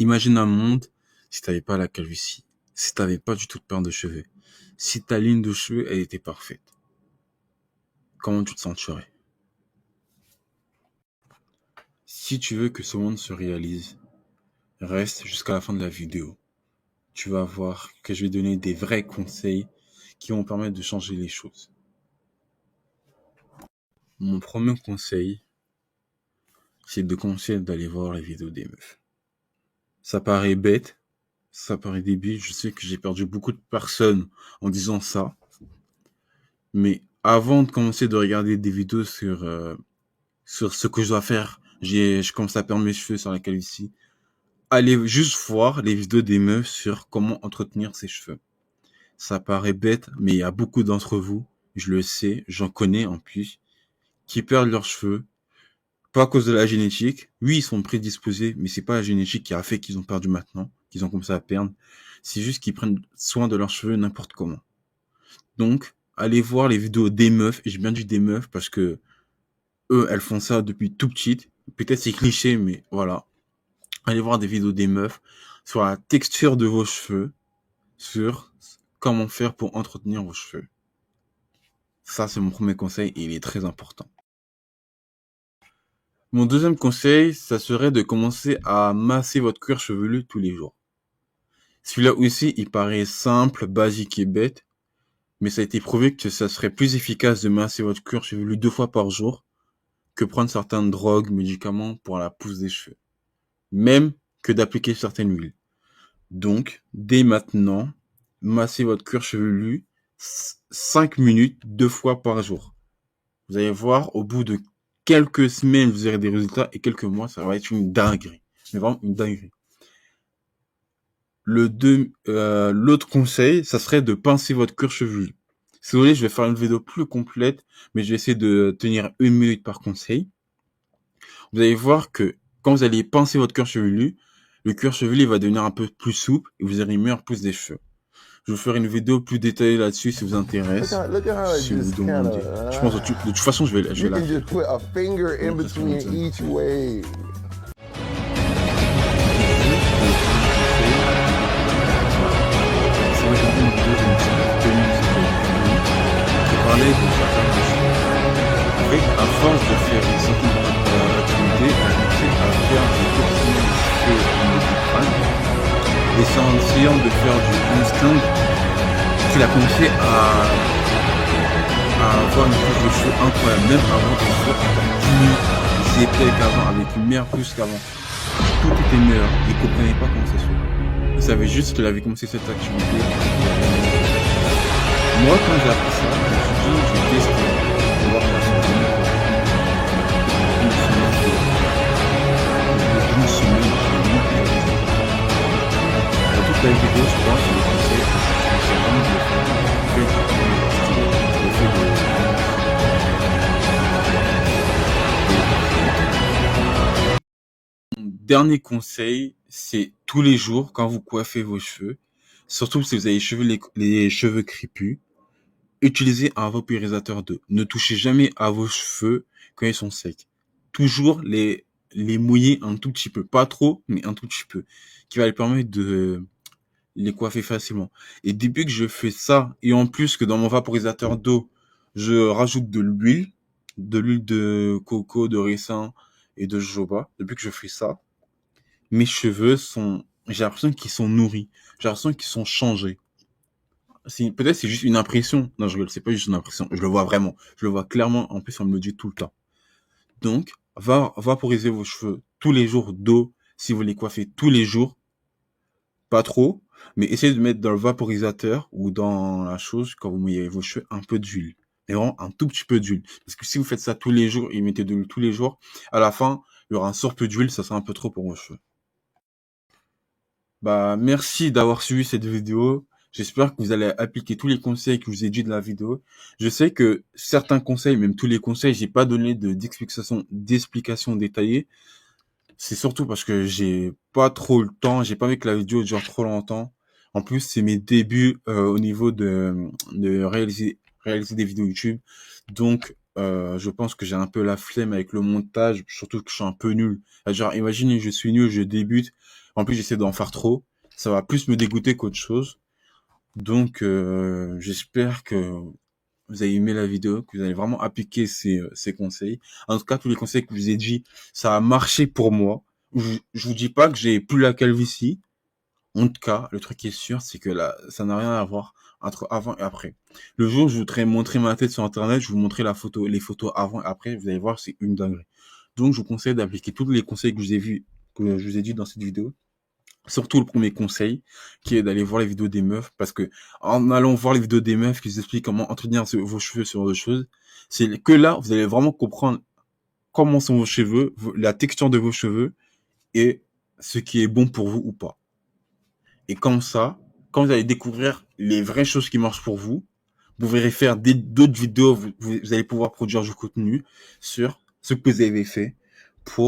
Imagine un monde si t'avais pas la calvitie, si t'avais pas du tout de perte de cheveux, si ta ligne de cheveux, elle était parfaite. Comment tu te sentirais? Si tu veux que ce monde se réalise, reste jusqu'à la fin de la vidéo. Tu vas voir que je vais donner des vrais conseils qui vont permettre de changer les choses. Mon premier conseil, c'est de commencer d'aller voir les vidéos des meufs. Ça paraît bête, ça paraît débile, je sais que j'ai perdu beaucoup de personnes en disant ça, mais avant de commencer de regarder des vidéos sur ce que je dois faire, je commence à perdre mes cheveux sur la calvitie, allez juste voir les vidéos des meufs sur comment entretenir ses cheveux. Ça paraît bête, mais il y a beaucoup d'entre vous, je le sais, j'en connais en plus, qui perdent leurs cheveux, pas à cause de la génétique. Oui, ils sont prédisposés, mais c'est pas la génétique qui a fait qu'ils ont perdu maintenant, qu'ils ont commencé à perdre. C'est juste qu'ils prennent soin de leurs cheveux n'importe comment. Donc, allez voir les vidéos des meufs, et j'ai bien dit des meufs parce que eux, elles font ça depuis tout petite. Peut-être c'est cliché, mais voilà. Allez voir des vidéos des meufs sur la texture de vos cheveux, sur comment faire pour entretenir vos cheveux. Ça, c'est mon premier conseil et il est très important. Mon deuxième conseil, ça serait de commencer à masser votre cuir chevelu tous les jours. Celui-là aussi, il paraît simple, basique et bête, mais ça a été prouvé que ça serait plus efficace de masser votre cuir chevelu 2 fois par jour que prendre certaines drogues, médicaments pour la pousse des cheveux. Même que d'appliquer certaines huiles. Donc, dès maintenant, massez votre cuir chevelu 5 minutes 2 fois par jour. Vous allez voir, au bout de quelques semaines, vous aurez des résultats et quelques mois, ça va être une dinguerie. Mais vraiment une dinguerie. L'autre conseil, ça serait de pincer votre cuir chevelu. Si vous voulez, je vais faire une vidéo plus complète, mais je vais essayer de tenir 1 minute par conseil. Vous allez voir que quand vous allez pincer votre cuir chevelu, le cuir chevelu va devenir un peu plus souple et vous aurez une meilleure pousse des cheveux. Je vais faire une vidéo plus détaillée là-dessus si vous intéresse. Si vous demandez. Je pense de toute façon, je vais la faire. Parler de certains cheveux. Avec, à force de faire une certaine activité, elle a commencé à faire des tournements de cheveux au niveau du crâne. Et c'est en essayant de faire du handstand qu'il a commencé à avoir une pousse de cheveux incroyable, même avant des cheveux encore plus épais qu'avant, avec une meilleure pousse qu'avant. Tout était meilleur. Il ne comprenait pas comment ça se fait. Il savait juste qu'il avait commencé cette activité. Moi, quand j'ai appris ça, je me suis dit, je vais tester. Je vais voir si ça fonctionne. Une semaine, j'ai mis les résultats. Dans toute la vidéo, je pense, je vais conseiller. C'est vraiment de le faire. Le fait de... Mon dernier conseil, c'est tous les jours, quand vous coiffez vos cheveux, surtout si vous avez les cheveux crépus, utilisez un vaporisateur d'eau. Ne touchez jamais à vos cheveux quand ils sont secs. Toujours les mouiller un tout petit peu. Pas trop, mais un tout petit peu. Qui va les permettre de les coiffer facilement. Et depuis que je fais ça, et en plus que dans mon vaporisateur d'eau, je rajoute de l'huile de coco, de ricin et de jojoba. Depuis que je fais ça, mes cheveux j'ai l'impression qu'ils sont nourris. J'ai l'impression qu'ils sont changés. Peut-être c'est juste une impression. Non, je rigole, c'est pas juste une impression. Je le vois vraiment. Je le vois clairement. En plus, on me le dit tout le temps. Donc, vaporiser vos cheveux tous les jours d'eau si vous les coiffez tous les jours. Pas trop, mais essayez de mettre dans le vaporisateur ou dans la chose quand vous mouillez vos cheveux un peu d'huile. Mais vraiment un tout petit peu d'huile. Parce que si vous faites ça tous les jours et mettez de l'huile tous les jours, à la fin, il y aura un surplus d'huile, ça sera un peu trop pour vos cheveux. Bah, merci d'avoir suivi cette vidéo. J'espère que vous allez appliquer tous les conseils que je vous ai dit de la vidéo. Je sais que certains conseils, même tous les conseils, j'ai pas donné d'explication détaillée. C'est surtout parce que j'ai pas trop le temps, j'ai pas envie que la vidéo dure trop longtemps. En plus, c'est mes débuts au niveau de réaliser des vidéos YouTube. Donc, je pense que j'ai un peu la flemme avec le montage, surtout que je suis un peu nul. Genre, imaginez, je suis nul, je débute, en plus j'essaie d'en faire trop, ça va plus me dégoûter qu'autre chose. Donc, j'espère que vous avez aimé la vidéo, que vous allez vraiment appliquer ces conseils. En tout cas, tous les conseils que je vous ai dit, ça a marché pour moi. Je vous dis pas que j'ai plus la calvitie. En tout cas, le truc qui est sûr, c'est que là, ça n'a rien à voir entre avant et après. Le jour où je voudrais montrer ma tête sur Internet, je vous montrer les photos avant et après, vous allez voir, c'est une dinguerie. Donc, je vous conseille d'appliquer tous les conseils que je vous ai vus, que je vous ai dit dans cette vidéo. Surtout le premier conseil, qui est d'aller voir les vidéos des meufs, parce que en allant voir les vidéos des meufs qui vous expliquent comment entretenir vos cheveux sur autre chose, c'est que là, vous allez vraiment comprendre comment sont vos cheveux, la texture de vos cheveux, et ce qui est bon pour vous ou pas. Et comme ça, quand vous allez découvrir les vraies choses qui marchent pour vous, vous verrez faire d'autres vidéos, vous allez pouvoir produire du contenu sur ce que vous avez fait pour